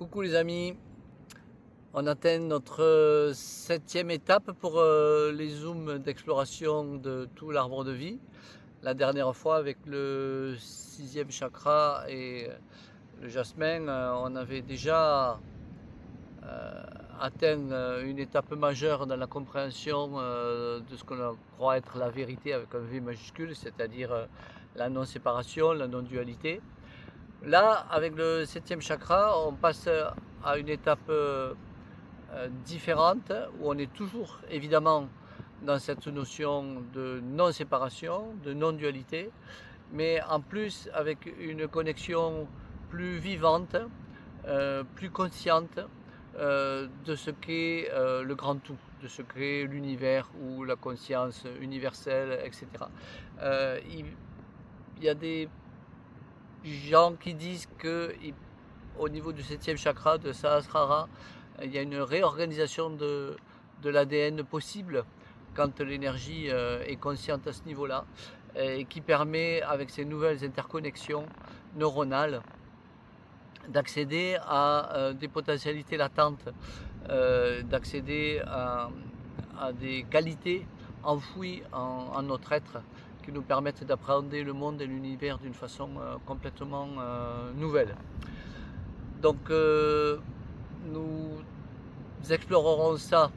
Coucou les amis, on atteint notre septième étape pour les zooms d'exploration de tout l'arbre de vie. La dernière fois avec le sixième chakra et le jasmin, on avait déjà atteint une étape majeure dans la compréhension de ce qu'on croit être la vérité avec un V majuscule, c'est-à-dire la non-séparation, la non-dualité. Là, avec le septième chakra, on passe à une étape différente, où on est toujours évidemment dans cette notion de non-séparation, de non-dualité, mais en plus avec une connexion plus vivante, plus consciente de ce qu'est le grand tout, de ce qu'est l'univers ou la conscience universelle, etc. Il y a des gens qui disent que au niveau du septième chakra de Sahasrara, il y a une réorganisation de l'ADN possible quand l'énergie est consciente à ce niveau-là et qui permet, avec ces nouvelles interconnexions neuronales, d'accéder à des potentialités latentes, d'accéder à des qualités enfouies en notre être qui nous permettent d'appréhender le monde et l'univers d'une façon complètement nouvelle. Donc nous explorerons ça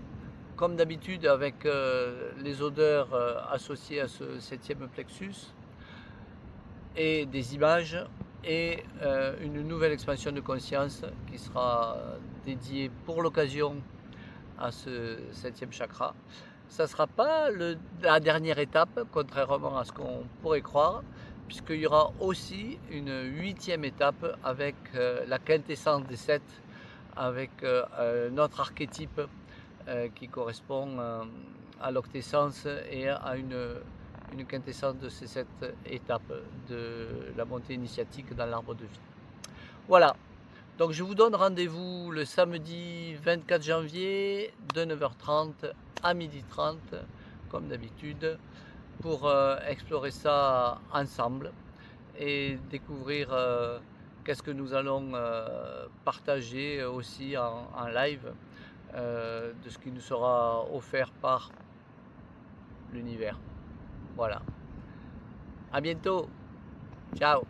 comme d'habitude avec les odeurs associées à ce septième plexus et des images et une nouvelle expansion de conscience qui sera dédiée pour l'occasion à ce septième chakra. Ça ne sera pas la dernière étape, contrairement à ce qu'on pourrait croire, puisqu'il y aura aussi une huitième étape avec la quintessence des sept, avec notre archétype qui correspond à l'octessence et à une quintessence de ces sept étapes de la montée initiatique dans l'arbre de vie. Voilà, donc je vous donne rendez-vous le samedi 24 janvier de 9h30 à 12h30, comme d'habitude, pour explorer ça ensemble et découvrir qu'est-ce que nous allons partager aussi en live de ce qui nous sera offert par l'univers. Voilà. À bientôt. Ciao.